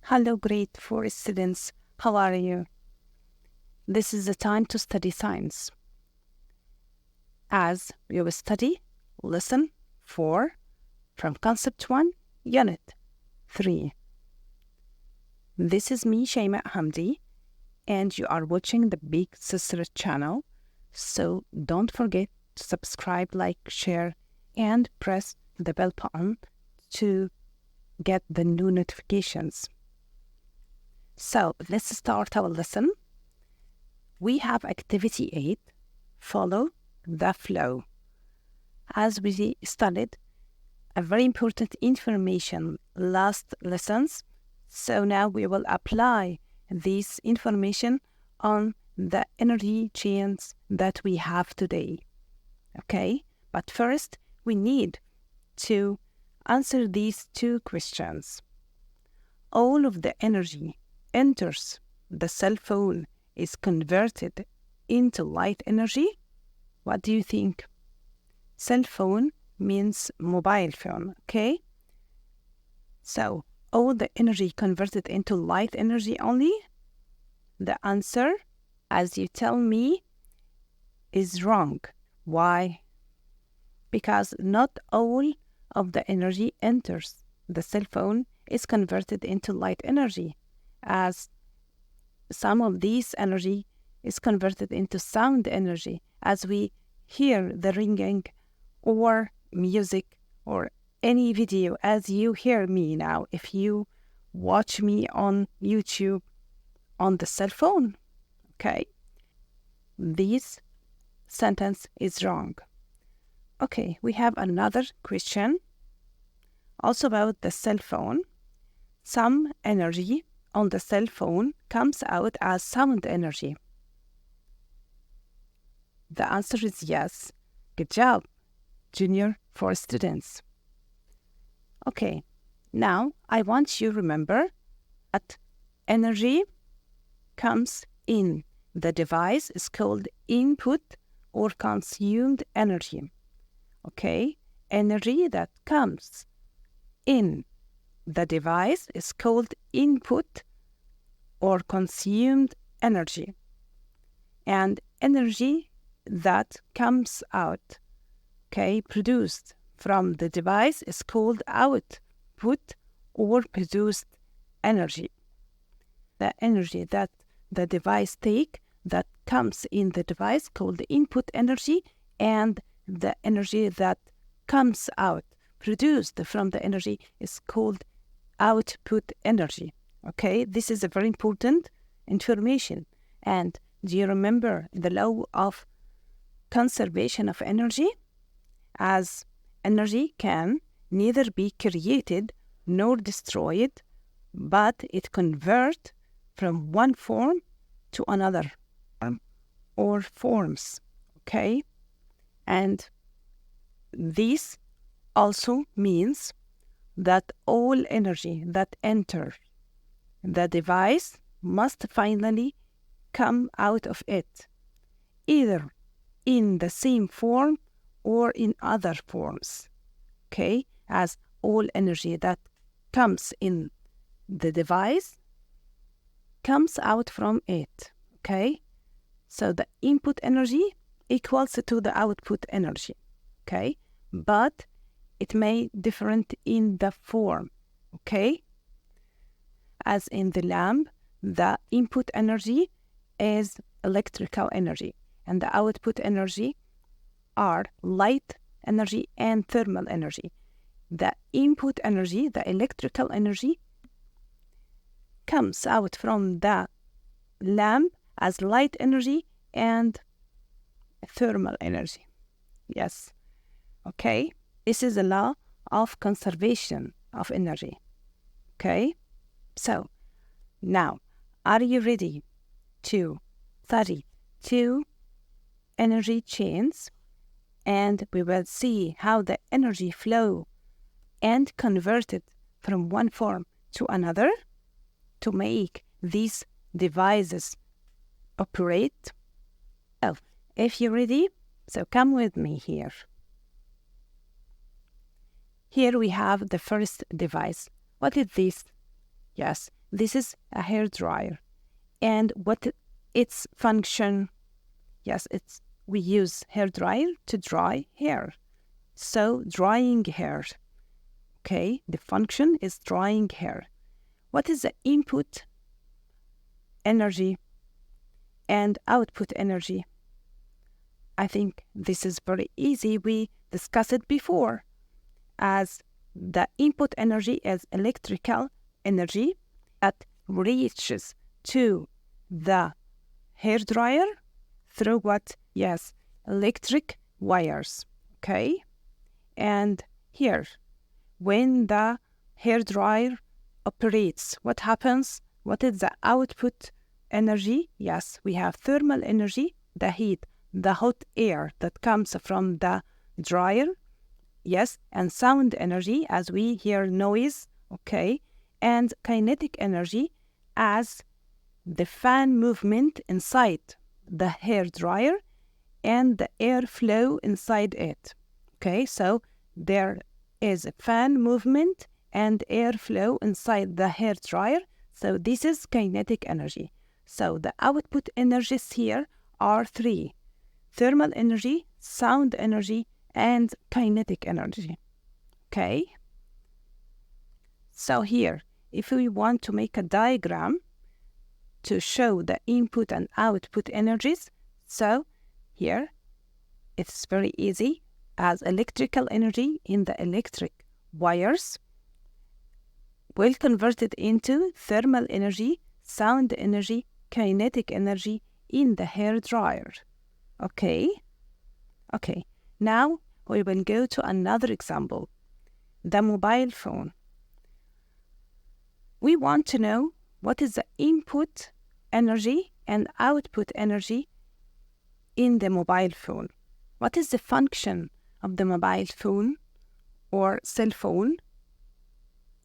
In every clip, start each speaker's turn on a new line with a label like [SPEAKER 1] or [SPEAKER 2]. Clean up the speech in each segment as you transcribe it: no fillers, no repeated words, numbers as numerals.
[SPEAKER 1] Hello, grade 4 students. How are you? This is the time to study science. As we will study lesson 4 from concept 1, unit 3. This is me, Shaimaa Hamdy, and you are watching the Big Sister channel. So don't forget to subscribe, like, share, and press the bell button to get the new notifications. So let's start our lesson. We have activity 8, follow the flow. As we studied a very important information last lessons, so now we will apply this information on the energy chains that we have today. Okay, but first we need to answer these two questions. All of the energy enters the cell phone is converted into light energy? What do you think? Cell phone means mobile phone, okay? So, all the energy converted into light energy only? The answer, as you tell me, is wrong. Why? Because not all of the energy enters the cell phone is converted into light energy, as some of this energy is converted into sound energy as we hear the ringing or music or any video as you hear me now if you watch me on YouTube on the cell phone. Okay, this sentence is wrong. Okay, we have another question also about the cell phone. Some energy on the cell phone comes out as sound energy. The answer is yes. Good job, Junior 4 students. Okay, now I want you to remember that energy comes in the device is called input or consumed energy. Okay, energy that comes in the device is called input or consumed energy. And energy that comes out, okay, produced from the device is called output or produced energy. The energy that the device takes that comes in the device called input energy, and the energy that comes out produced from the energy is called output energy. Okay, this is a very important information. And do you remember the law of conservation of energy? As energy can neither be created nor destroyed, but it converts from one form to another or forms. Okay, and this also means that all energy that enters the device must finally come out of it, either in the same form or in other forms. Okay, as all energy that comes in the device comes out from it. Okay, so the input energy equals to the output energy. Okay, but it may different in the form. Okay, as in the lamp, the input energy is electrical energy and the output energy are light energy and thermal energy. The input energy, the electrical energy, comes out from the lamp as light energy and thermal energy. Yes, okay, this is a law of conservation of energy. Okay, so now are you ready to study two energy chains, and we will see how the energy flow and converted from one form to another to make these devices operate? So if you're ready, so come with me here. Here we have the first device. What is this? Yes, this is a hair dryer. And what its function? Yes, we use hair dryer to dry hair. So drying hair. Okay, the function is drying hair. What is the input energy and output energy? I think this is very easy. We discussed it before, as the input energy is electrical energy that reaches to the hair dryer through what? Yes, electric wires. Okay, and here, when the hair dryer operates, what happens? What is the output energy? Yes, we have thermal energy, the heat, the hot air that comes from the dryer. Yes, and sound energy as we hear noise. Okay, and kinetic energy as the fan movement inside the hair dryer and the airflow inside it. Okay, so there is a fan movement and airflow inside the hair dryer. So this is kinetic energy. So the output energies here are three: thermal energy, sound energy, and kinetic energy. Okay? So here, if we want to make a diagram to show the input and output energies, so here it's very easy, as electrical energy in the electric wires will convert it into thermal energy, sound energy, kinetic energy in the hair dryer. Okay? Okay, now we will go to another example, the mobile phone. We want to know what is the input energy and output energy in the mobile phone. What is the function of the mobile phone or cell phone?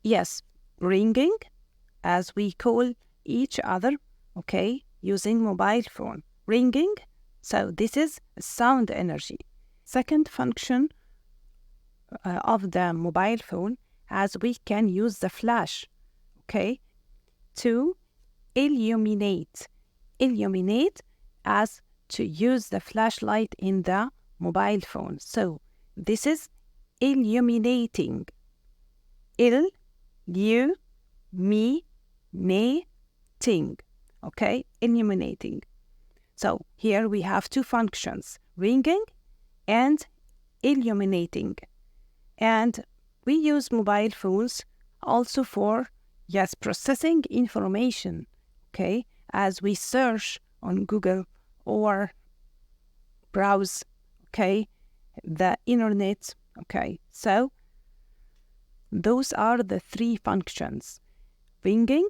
[SPEAKER 1] Yes, ringing, as we call each other, okay, using mobile phone. Ringing, so this is sound energy. Second function of the mobile phone, as we can use the flash, okay, to illuminate. Illuminate as to use the flashlight in the mobile phone. So this is illuminating. Illuminating. Okay, illuminating. So here we have two functions, ringing and illuminating. And we use mobile phones also for, yes, processing information, okay, as we search on Google or browse, okay, the internet, okay. So those are the three functions: ringing,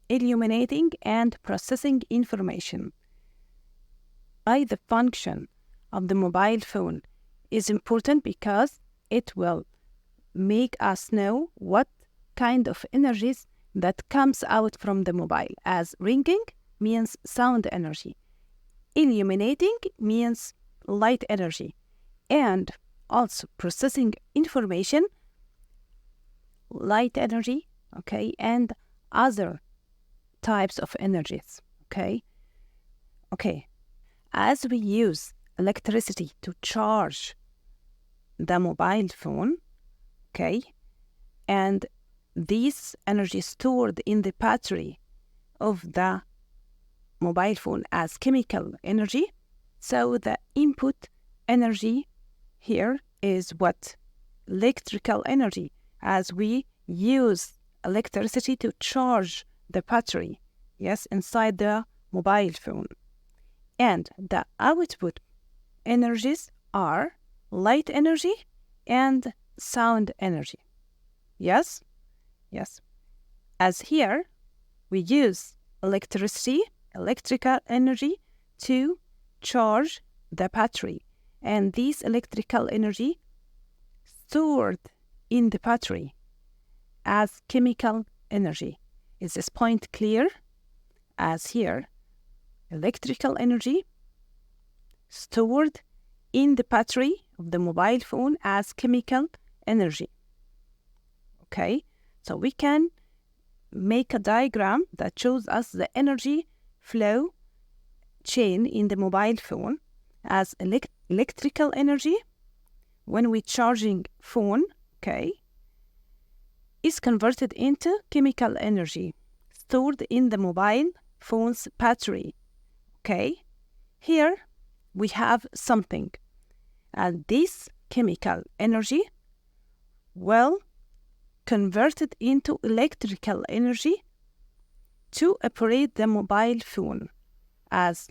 [SPEAKER 1] illuminating, and processing information. Why the function of the mobile phone is important? Because it will make us know what kind of energies that comes out from the mobile, as ringing means sound energy, illuminating means light energy, and also processing information, light energy, okay, and other types of energies, okay. As we use electricity to charge the mobile phone, okay, and this energy stored in the battery of the mobile phone as chemical energy. So the input energy here is what? Electrical energy, as we use electricity to charge the battery, yes, inside the mobile phone. And the output energies are light energy and sound energy. Yes? Yes. As here, we use electricity, electrical energy to charge the battery. And this electrical energy stored in the battery as chemical energy. Is this point clear? As here, electrical energy stored in the battery of the mobile phone as chemical energy. Okay, so we can make a diagram that shows us the energy flow chain in the mobile phone as electrical energy when we're charging phone, okay, is converted into chemical energy stored in the mobile phone's battery, okay? Here we have something, and this chemical energy will converted into electrical energy to operate the mobile phone, as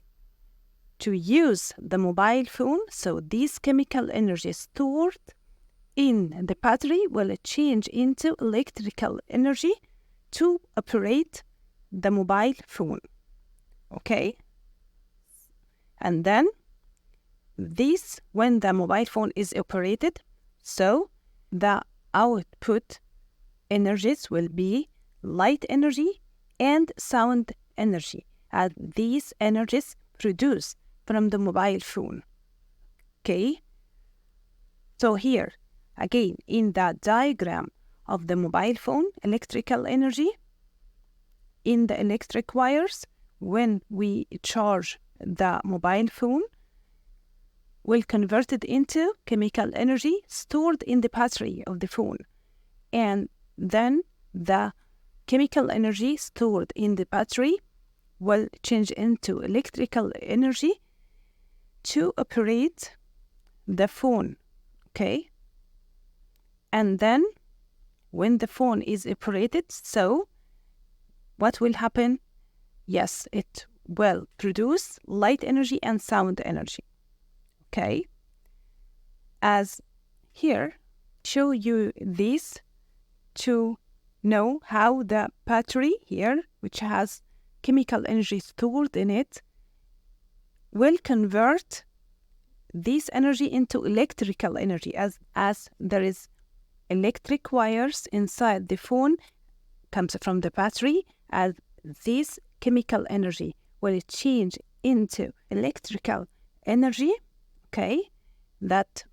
[SPEAKER 1] to use the mobile phone. So this chemical energy stored in the battery will change into electrical energy to operate the mobile phone, okay? And then this, when the mobile phone is operated, so the output energies will be light energy and sound energy, as these energies produced from the mobile phone, okay? So here, again, in the diagram of the mobile phone, electrical energy in the electric wires, when we charge the mobile phone, will convert it into chemical energy stored in the battery of the phone. And then the chemical energy stored in the battery will change into electrical energy to operate the phone, okay? And then when the phone is operated, so what will happen? Yes, it will produce light energy and sound energy, okay? As here, show you this to know how the battery here, which has chemical energy stored in it, will convert this energy into electrical energy, as there is electric wires inside the phone, comes from the battery, as this chemical energy will change into electrical energy, okay, that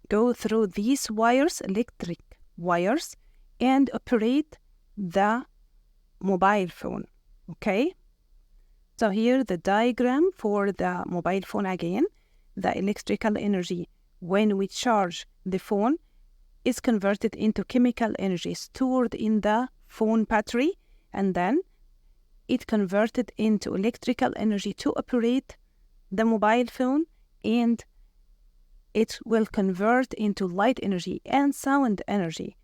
[SPEAKER 1] go through these wires, electric wires, and operate the mobile phone, okay? So here the diagram for the mobile phone again, the electrical energy when we charge the phone is converted into chemical energy stored in the phone battery, and then it converted into electrical energy to operate the mobile phone, and it will convert into light energy and sound energy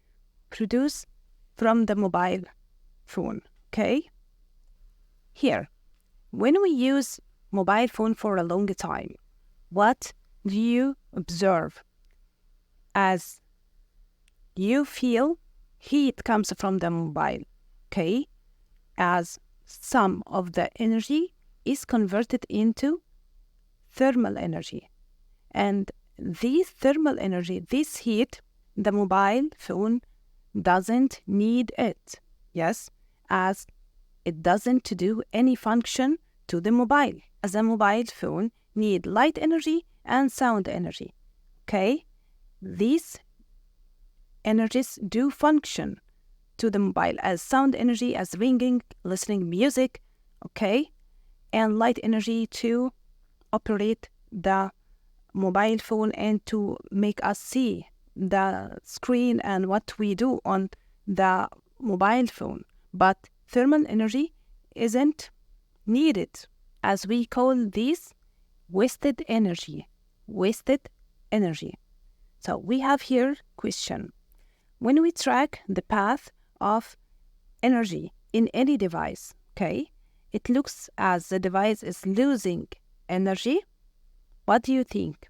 [SPEAKER 1] produced from the mobile phone, okay? Here, when we use mobile phone for a long time, what do you observe? As you feel heat comes from the mobile, okay? As some of the energy is converted into thermal energy. And this thermal energy, this heat, the mobile phone doesn't need it, yes, as it doesn't do any function to the mobile, as a mobile phone need light energy and sound energy, okay? These energies do function to the mobile as sound energy, as ringing, listening music, okay? And light energy to operate the mobile phone and to make us see the screen and what we do on the mobile phone. But thermal energy isn't needed, as we call this wasted energy. Wasted energy. So we have here question. When we track the path of energy in any device, okay, it looks as the device is losing energy. What do you think?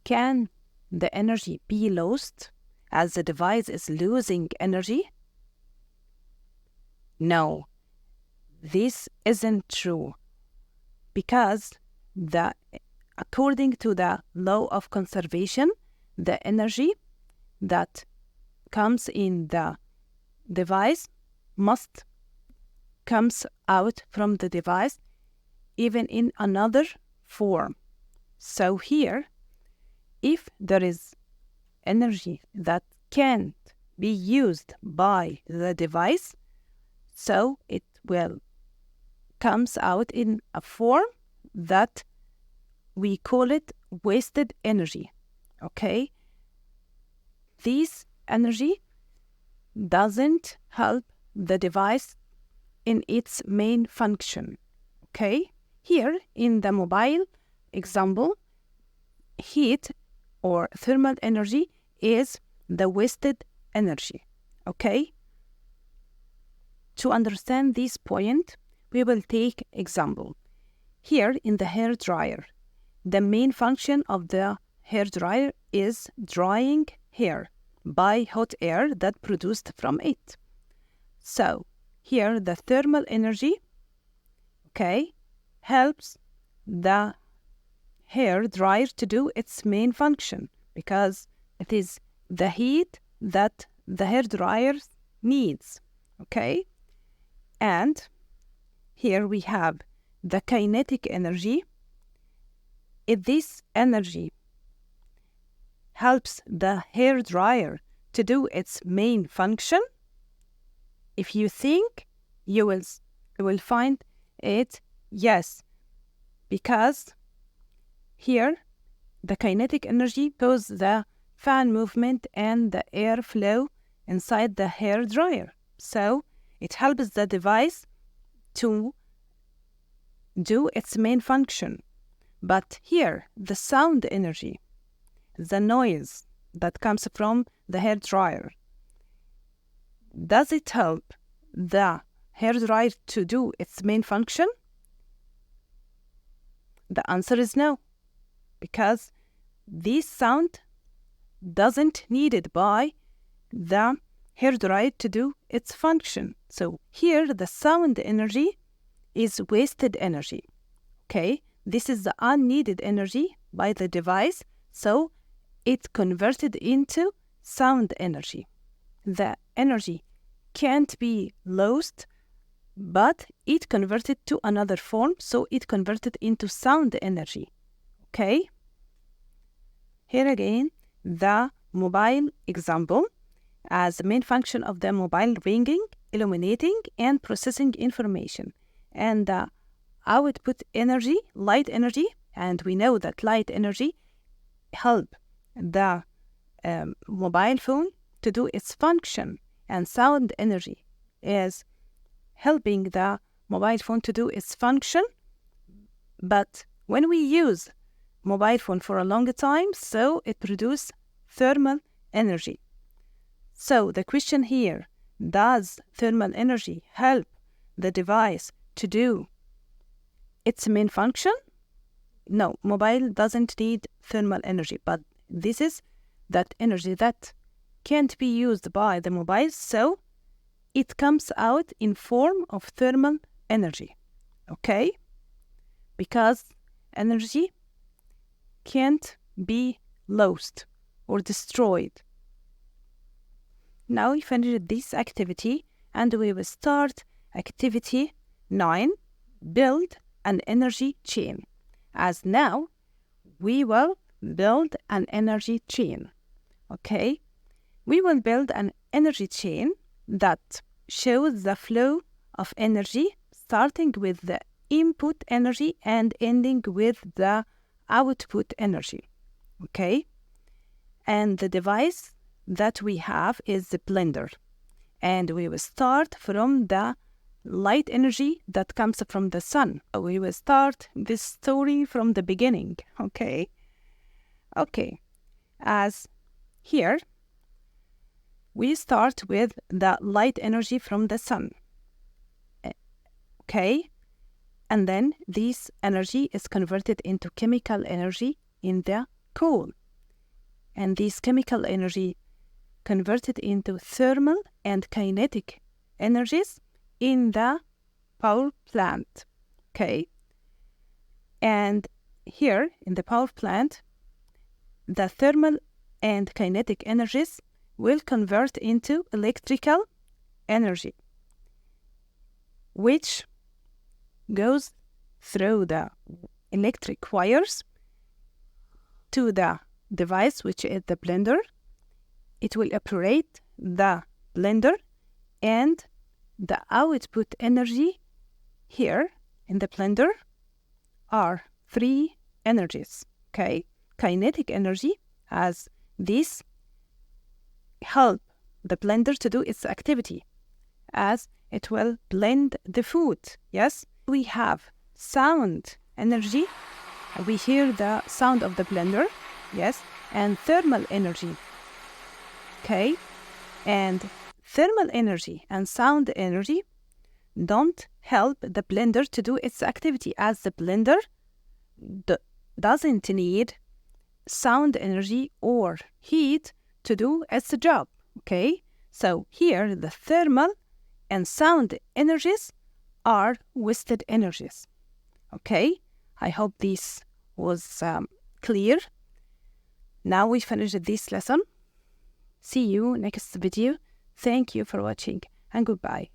[SPEAKER 1] Can the energy be lost as the device is losing energy? No, this isn't true, because according to the law of conservation, the energy that comes in the device must comes out from the device even in another form. So here, if there is energy that can't be used by the device, so it will comes out in a form that we call it wasted energy. Okay? This energy doesn't help the device in its main function. Okay? Here in the mobile example, heat or thermal energy is the wasted energy. Okay? To understand this point, we will take example. Here in the hair dryer, the main function of the hair dryer is drying hair by hot air that produced from it. So here the thermal energy, okay, helps the hair dryer to do its main function because it is the heat that the hair dryer needs. Okay? And here we have the kinetic energy. If this energy helps the hair dryer to do its main function, if you think, you will find it yes, because here the kinetic energy causes the fan movement and the airflow inside the hair dryer. So it helps the device to do its main function. But here, the sound energy, the noise that comes from the hair dryer, does it help the hair dryer to do its main function? The answer is no, because this sound doesn't needed by the hair dryer to do its function. So here the sound energy is wasted energy. Okay, this is the unneeded energy by the device, so it converted into sound energy. The energy can't be lost, but it converted to another form, so it converted into sound energy. Okay? Here again, the mobile example, as the main function of the mobile ringing, illuminating, and processing information. And the output energy, light energy, and we know that light energy help the mobile phone to do its function, and sound energy is helping the mobile phone to do its function. But when we use mobile phone for a long time, so it produces thermal energy. So the question here, does thermal energy help the device to do its main function? No, mobile doesn't need thermal energy, but this is that energy that can't be used by the mobile, so it comes out in form of thermal energy. Okay? Because energy can't be lost or destroyed. Now we finished this activity and we will start activity 9, build an energy chain. As now, we will build an energy chain. Okay? We will build an energy chain that shows the flow of energy starting with the input energy and ending with the output energy. Okay? And the device that we have is the blender. And we will start from the light energy that comes from the sun. We will start this story from the beginning. Okay? Okay. As here, we start with the light energy from the sun. Okay? And then this energy is converted into chemical energy in the coal. And this chemical energy converted into thermal and kinetic energies in the power plant. Okay? And here in the power plant, the thermal and kinetic energies will convert into electrical energy, which goes through the electric wires to the device, which is the blender. It will operate the blender and the output energy here in the blender are three energies. Okay, kinetic energy, as this help the blender to do its activity, as it will blend the food. Yes, we have sound energy, we hear the sound of the blender. Yes, and thermal energy. Okay, and thermal energy and sound energy don't help the blender to do its activity, as the blender doesn't need sound energy or heat to do its job. Okay, so here the thermal and sound energies are wasted energies. Okay, I hope this was clear. Now we finished this lesson. See you next video. Thank you for watching and goodbye.